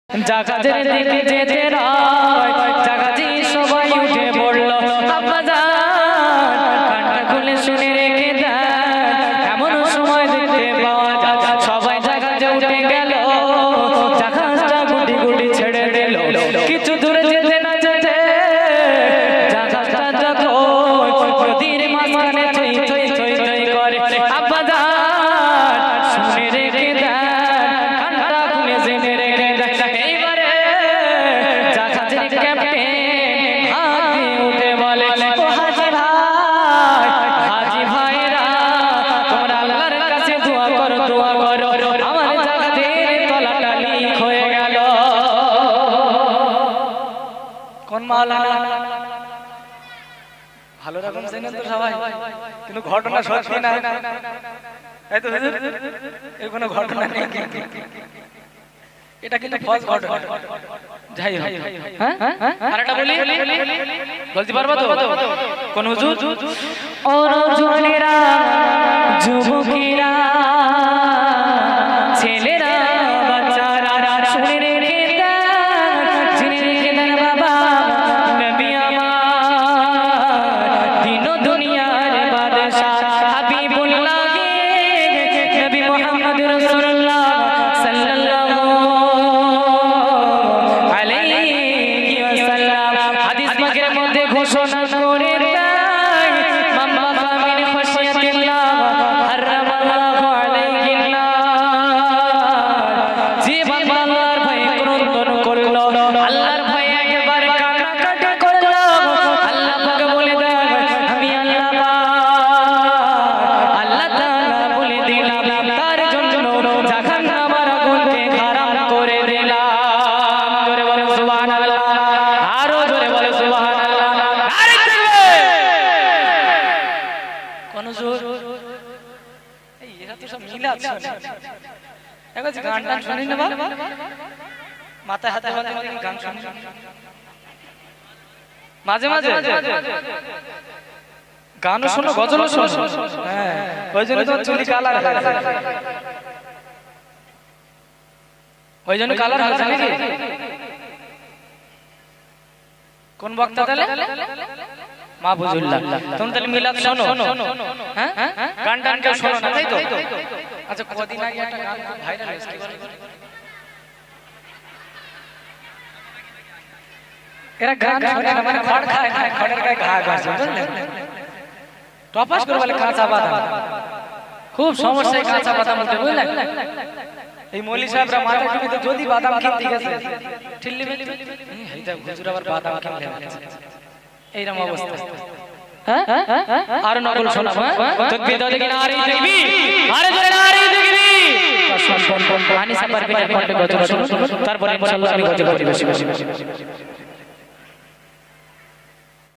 জাগাজের দিকে যেতে রায় জাগাজি সবাই উঠে পড়ল আব্বাজান কানটা খুলে শুনে রেখে দেন এমন সময় দেখতে পাওয়া যায় সবাই জাগাজে উঠে গেল জাহাজটা গুটি গুটি ছেড়ে দিল কিছু দূরে যেতে না যেতে জাহাজটা যখন নদীর মাঝখানে থই থই থই থই করে আব্বাজান শুনে রেখে দেন কানটা খুলে জেনে রেখে দেন এইবারে জাহাজের ক্যাপ্টেন হাত দিয়ে উঠে বলে ও হাজি ভাইরা তোমরা আল্লাহর কাছে দোয়া করো আমার জাহাজের তলাটা লিক হয়ে গেল। কোন মাওলানা ভালো রকম জানেন তো সবাই, কিন্তু ঘটনা সত্যি না। এই তো হুজুর এই কোনো ঘটনা নেই, এটা কিন্তু ফলস ঘটনা। যাই হোক, হ্যাঁ আরেকটা বলি, বলতে পারবো তো? কোন হুজুর? ও রজনীরা যুবকেরা ছেলেরা বাচ্চারা শুনে রেখে দেন জেনে রেখে দেন বাবা নবী আমার দিন ও দুনিয়ার বাদশা হাবিবুল্লাহ নবী মুহাম্মদ রাসূলুল্লাহ সাল্লাল্লাহু আলাইহি ওয়াসাল্লাম হাদিস পাকের মধ্যে ঘোষণা করে দেয় মান বাকা মিন খাশিয়াতিল্লাহ হারামাল্লাহু আলাইহি যে বান্দা আল্লাহর ভয়ে ক্রন্দন করলো আল্লাহর ভয়ে একবার কান্নাকাটি করলো আল্লাহ পাক বলে দেয় আমি আল্লাহ আল্লাহ তাআলা বলে দিলাম তার জন্য জাহান্নামের আগুনকে হারাম করে দিলাম। জোরে বলো সুবহানাল্লাহ, আরো জোরে বলো সুবহানাল্লাহ। আরে দেখবে কোন জোর এই এরা তো সব মিলাদ শুনে এখন গান টান শুনি না বাবা মাথায় হাতে হাতে গান শুনি মাঝে মাঝে গানও শোনো গজলও শোনো। হ্যাঁ ওই জন্য তো চুলি কালার হয়েছে, ওই জন্য কালার হয়েছে নাকি? কোন বক্তা তাহলে? মাহফুজুল্লাহ। তুমি তাহলে মিলাদ শোনো, হ্যাঁ গান টান কেউ শোনো না তাই তো? আচ্ছা কদিন আগে একটা গান ভাইরাল হয়েছে, এরা গান শোনে না মানে খড় খায় না, খড়ের গায়ে ঘা ঘাসে বুঝলেন? টপাস করে বলে কাঁচা বাদাম, খুব সমস্যায় কাঁচা বাদাম উঠে বুঝলেন? এই মৌলী সাহেবরা মাথা টুপিতে যদি বাদাম কিনতে গেছে ঠিল্লি মিল্লি এই দেখ হুজুর আবার বাদাম কিনতে গেছে, এইরকম অবস্থা। হ্যাঁ আর নকল শোনাবো, তাকবীর দাও দেখি নারী তাকবীর, আরে জোরে নারী তাকবীর। পানি সাপার বিনা কণ্ঠে গজল শোনো, তারপরে ইনশাআল্লাহ আমি গজল করি বেশি বেশি।